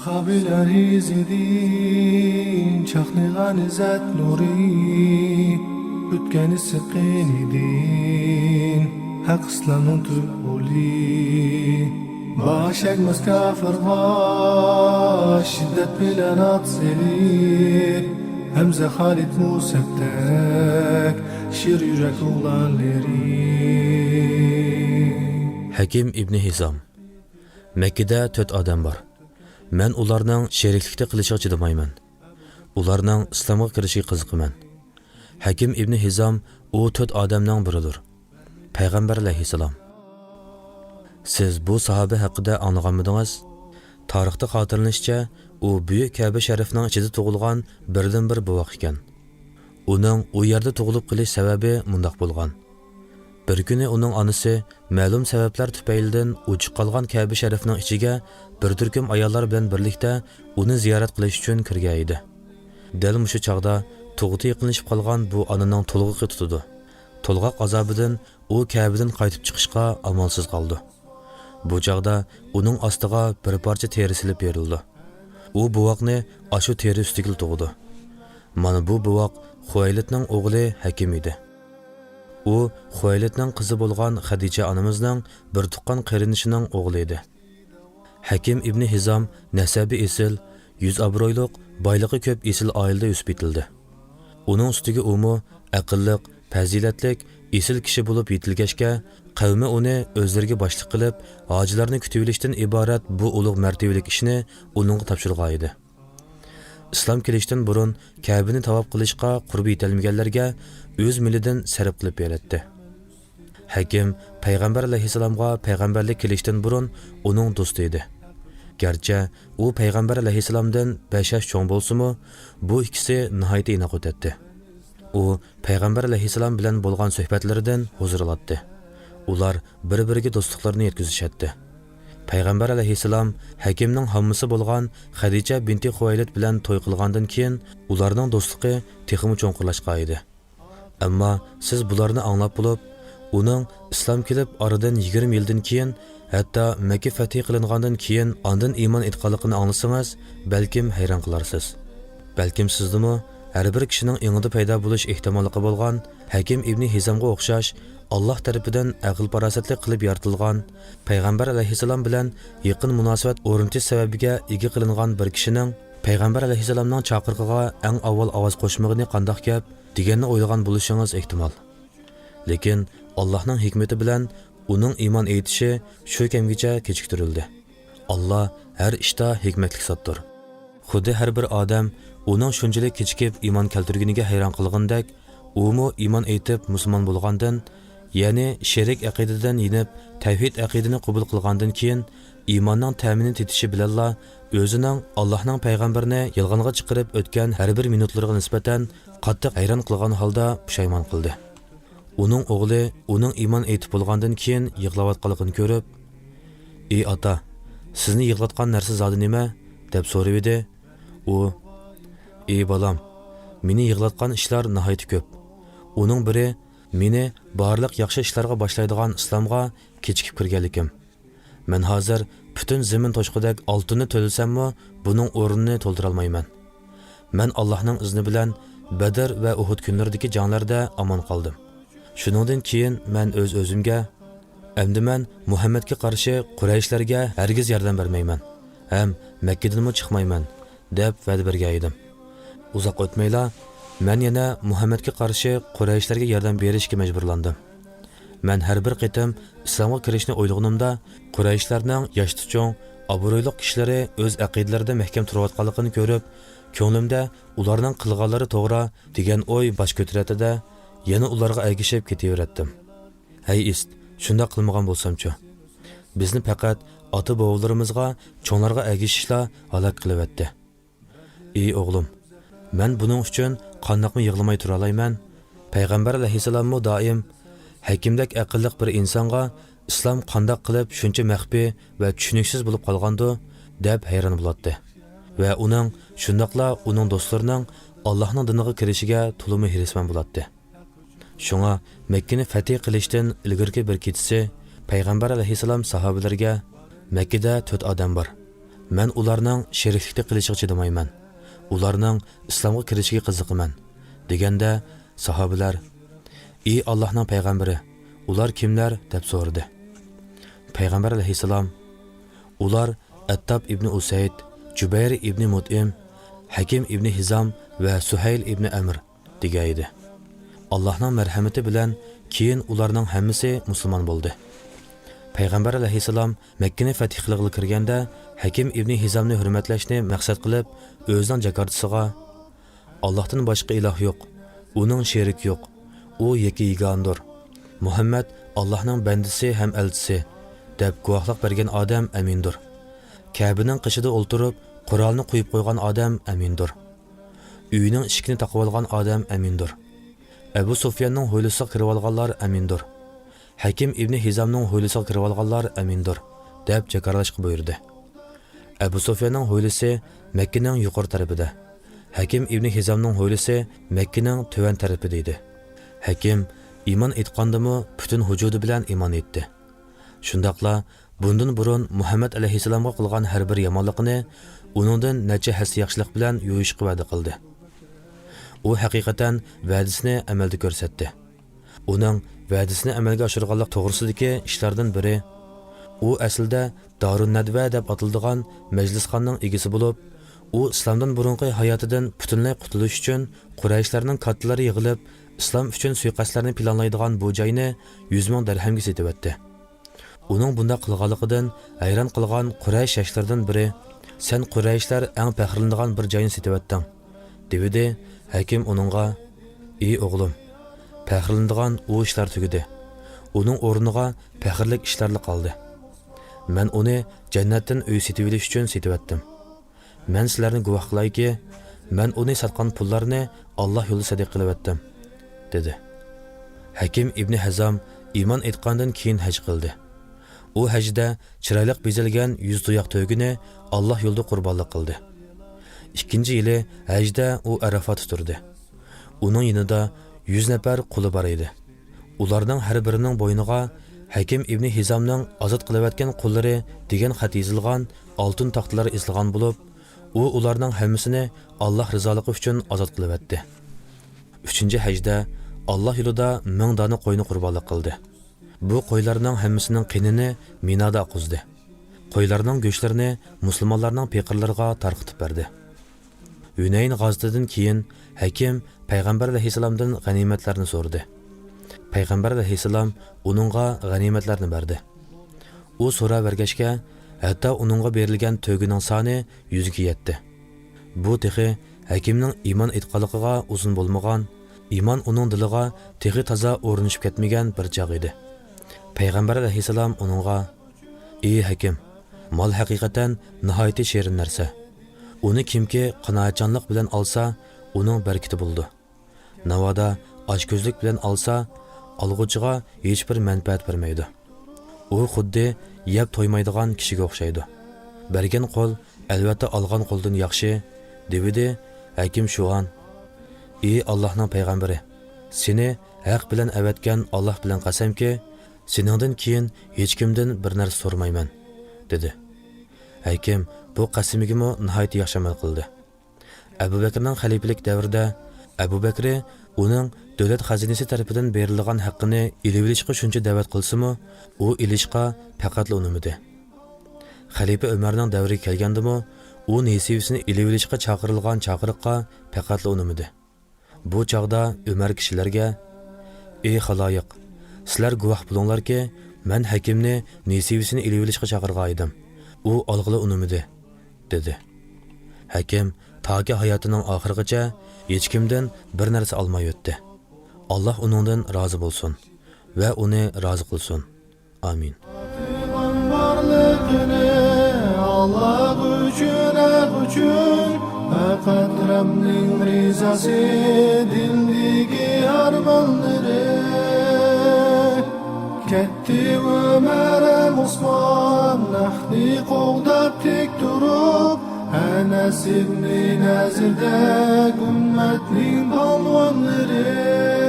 sahabiler izledin, çaknigan izzet nuri, bütkeni sıkın idin, hak İslam'ın tübuli. Baş ekmez kafirga, şiddet bilen atseli, Hemze Halit Musab'tek, şir yürek oğlanları. Hakim İbn Hizam. Mekke'de 4 adam var. Men ularning sheriklikda qilishiga chidamayman. Ularning islomga kirishiga qiziqaman. Hakim İbn Hizam u 4 odamning biridir. Payg'ambar alayhissalom. Siz bu sahabe haqida anglaganmidingiz? Tarixda xotirlanishicha, u buyuk Ka'ba sharifning ichida tug'ilgan birdan bir buvoq ekan. Uning u yerda tug'ilib qolish sababi mundaq bo'lgan. Bir kuni uning onasi ma'lum sabablar tufaylidan o'chib qolgan Ka'ba sharifning ichiga bir turkum ayollar bilan birlikda uni ziyorat qilish uchun kirgan edi. Dal mushu chaqda tug'uti yaqinlashib qolgan bu onaning to'lg'iqi tutdi. To'lg'oq azobidan u Ka'badan qaytib chiqishga amalsiz qoldi. Bu chaqda uning ostiga bir parcha teri silib berildi. U buvoqni ashu teri ustiga tug'di. Mana bu buvoq Xuvaylidning o'g'li Hakim edi. U Xuvaylidning qizi bo'lgan Xadicha onamizning bir tuqqan qarinishining o'g'li edi. Hakim İbn Hizam nasabi esil, yuz obro'yliq, boyligi ko'p esil oilada o'sib yetildi. Uning ustiga umu aqlliq, fazilatlik, esil kishi bo'lib yetilgachga, qavmi uni o'zlariga boshliq qilib, hojilarni kutib olishdan iborat bu ulug' martabalik ishni uningga topshirgan edi. Islom kelishdan burun Ka'bani tavob qilishga qurbi yetilmaganlarga o'z milidan sarf qilib beradi. Hakim payg'ambar alayhissalomga payg'ambarlik kelishdan burun uning do'sti edi. Garchi u payg'ambar alayhissalomdan 5 yosh cho'ng bo'lsa-mu, bu ikkisi nihoyat inoq o'tadi. U payg'ambar alayhissalom bilan bo'lgan suhbatlaridan huzur oladi. Ular bir-biriga do'stliklarini yetkazishadi. Payg'ambar alayhissalom Hakimning hammasi bo'lgan Xadicha binti Xuvaylid bilan to'y qilgandan keyin ularning do'stligi texmi cho'nqirlashgan edi. Ammo siz bularni anglab bo'lib, uning islom kelib oradan 20 yildan keyin, hatto Makka fath qilingandan keyin ondan iymon etganligini anglasangiz, balkim hayron qolarsiz. Balkim sizdimi har bir kishining o'ngida paydo bo'lish ehtimoliga bo'lgan Hakim İbn Hizamga o'xshash Allah tarafidan aql farosatli qilib yaratilgan, payg'ambar alayhissalom bilan yaqin munosabat o'rnatish sababiga ega qilingan bir kishining payg'ambar alayhissalomning chaqirig'iga eng avval ovoz qo'shmag'ini qandoq gap deganni o'ylagan bo'lishingiz ehtimol. Lekin Allohning hikmati bilan uning iymon etishi shu kamgacha kechiktirildi. Alloh har ishda hikmatli zotdir. Xuddi har bir odam uning shunchalik kechikib iymon keltirganiga hayron qilgandek, umu iymon etib musulmon bo'lgandan, ya'ni sherik aqidadan yinib tavhid aqidani qabul qilgandan keyin iymonning ta'mini tetishi bilanla o'zining Allohning payg'ambarini yolg'onga chiqarib o'tgan har bir minutlarga nisbatan qattiq hayron qilgan holda pushaymon qildi. Uning o'g'li uning iymon etib bo'lgandan keyin yig'layotganligini ko'rib, "Ey ota, sizni yig'latgan narsa zodi nima?" deb so'raydi. U, "Ey bolam, meni yig'latgan ishlar nihoyat ko'p. Uning biri meni barliq yaxshi ishlarga boshlaydigan islomga kechikib kirganligim. Men hozir butun zamin toshqidek oltinni to'lsammi, buning o'rnini to'ldira olmayman. Men Allohning izni bilan Badr va Uhud kunlaridagi janglarda omon qoldim. Shuningdan keyin men o'zimga, endi men Muhammadga qarshi Qurayshlarga hargiz yordam bermayman, ham Makkadan chiqmayman" deb va'da bergan edim. Uzoq o'tmayla men yana Muhammadga qarshi Qurayshlarga yordam berishga majburlandim. Men har bir qitim islomga kirishni o'ylaganimda, Qurayshlarning yoshli cho'ng, obro'li kishilari o'z aqidlarida mahkam turayotganligini ko'rib, ko'nglimda ularning qilganlari to'g'ri degan o'y bosh ko'taradi-da, yana ularga ergishib ketaverdim. Hey ist, shunda qilmagan bo'lsam-chi. Bizni faqat ota-bovlarimizga, cho'nglarga ergishishla halok qilyapti. Ey o'g'lim, men buning uchun qandoqmi yig'lamay tura olayman? Payg'ambar alayhissalommi doim Hakimdek aqlliq bir insonga islom qandoq qilib shuncha maxfiy va tushuniksiz bo'lib qolgandi deb hayron bo'ladi. Va uning shundoqla uning do'stlarining Allohning diniga kirishiga to'limi hirisman bo'ladi. Shunga Makkani fath qilishdan ilgirki bir kechasi payg'ambar alayhissalom sahobalarga Makkada 4 odam bor. Men ularning sheriklikda qilishiga chidamayman. Ularning islomga kirishiga qiziqaman. Deganda sahobalar: "Ey Allohning payg'ambari, ular kimlar?" deb so'radi. Payg'ambar alayhissalom: "Ular Attab ibn Usayd, Jubayr ibn Mut'im, Hakim ibn Hizam va Suhayl ibn Amr" degan edi. Allohning marhamati bilan keyin ularning hammasi musulmon bo'ldi. Payg'ambar alayhissalom Makkani fath qilg'ili kirganda Hakim ibn Hizamni hurmatlashni maqsad qilib, o'zining jakortisiga: "Allohdan boshqa iloh yo'q, uning sherik yo'q. U yegandir. Muhammad Allohning bandisi ham elchisi" deb guvohlik bergan odam amindir. Kabening qishida o'ltirib, Qur'onni qo'yib qo'ygan odam amindir. Uyining eshigini taqib olgan odam amindir. Abu Sufyanning hovlisiga kirib olganlar amindir. Hakim ibn Hizamning hovlisiga kirib olganlar amindir deb jakarlashga buyurdi. Abu Sufyanning hovlisi Makkaning yuqori tarafida. Hakim ibn Hizamning hovlisi Makkaning tuvan tarafida edi. Hakim iymon etgandimi butun vujudi bilan iymon etdi. Shundaqla bundan burun Muhammad alayhissalomga qilgan har bir yomonlikni uningdan necha has yaxshilik bilan yo'yishga va'da qildi. U haqiqatan va'dasini amalda ko'rsatdi. Uning va'dasini amalga oshirganlik to'g'risidagi ishlardan biri, u aslida Darun Nadva deb atiladigan majlisxonaning egasi bo'lib, u islomdan burungi hayotidan butunlay qutulish uchun Qurayshlarning kattalari yig'ilib, islom uchun suiqasdlarni planlaydigan bu joyni 100 ming dirhamga sotib etdi. Uning bunda qilganligidan hayron qilgan Quraysh yoshlardan biri: "Sen Qurayshlar eng faxrlanadigan bir joyni sotib etding" dedi. Hakim uningga: "Ey o'g'lim, faxrlanadigan u ishlar tugadi. Uning o'rniga faxrlik ishlarla qoldi. Men uni jannatdan uy sotib olish uchun sotib etdim. Men sizlarni guvoh qilayki, men uni sotgan pullarni Alloh yo'lida sadaqa qilib etdim" dedi. Hakim ibn Hizam iymon etgandan keyin haj qildi. U hajda chiroyli bezalgan 100 tuyoq to'ygini Alloh yo'lida qurbonlik qildi. Ikkinchi yili hajda u Arafat turdi. Uning yonida 100 nafar quli bor edi. Ularning har birining bo'yniga Hakim ibn Hizamning ozod qilayotgan qullari degan xat yozilgan oltin taxtlar izilgan bo'lib, u ularning hammasini Alloh rizoligi uchun ozod qilib etdi. 3-hajda Alloh yo'lida 1000 dona qo'yni qurbonlik qildi. Bu qo'ylarning hammasining qinini Minoda oqizdi. Qo'ylarning go'shtlarini musulmonlarning peqirlariga tarqitib berdi. Hunayn g'azotasidan keyin Hakim payg'ambar alayhissalomdan g'animatlarni so'radi. Payg'ambar alayhissalom uningga g'animatlarni berdi. U so'rab bergachga, hatto uningga berilgan to'gining soni 100 ga yetdi. Bu texi Hakimning iymon etganligiga uzun bo'lmagan, iymon uning diliga texi toza o'rnishib ketmagan bir chaq edi. Payg'ambar alayhissalom uningga: "Ey Hakim, mol haqiqatan nihoyat sherin narsa. Uni kimki qanoatchanlik bilan olsa, uning barakati bo'ldi. Navoda ochko'zlik bilan olsa, olg'uchiga hech bir manfaat bermaydi. U xuddi yeb to'ymaydigan kishiga o'xshaydi. Bergan qo'l albatta olgan qo'ldan yaxshi" dedi. Hakim shuan: "Ey Allohning payg'ambari, seni haq bilan avatgan Alloh bilan qasamki, seningdan keyin hech kimdan bir narsa so'ramayman" dedi. Hakim bu qasamigimi nihoyat yaxshi amal qildi. Abu Bakrning xalifalik davrida Abu Bakr uning davlat xazinasi tarafidan berilgan haqqini ilib olishga shuncha da'vat qilsa-mu, u ilishqa faqat unumidi. Xalifa Umarning davriga kelgandimi, u nesibisini ilib olishga chaqirilgan chaqiriqqa faqat unumidi. Bu chaqda Umar kishilarga: "Ey xaloyiq, sizlar guvoh bo'linglarki, men Hakimni nesibisini ilib olishga chaqirgan edim. U olg'ili unumidi" dedi. Hakim toki hayotining oxirigacha hech kimdan bir narsa olmay o'tdi. Alloh uningdan rozi bo'lsin va uni rozi qilsin. Amin. Allah uchun faqat Rabbning rizasi dildagi armonlari. Ketdi Umar Usmon nahni qo'g'dab tek turib, Anas ibn Nazirda ummatning polvonlari.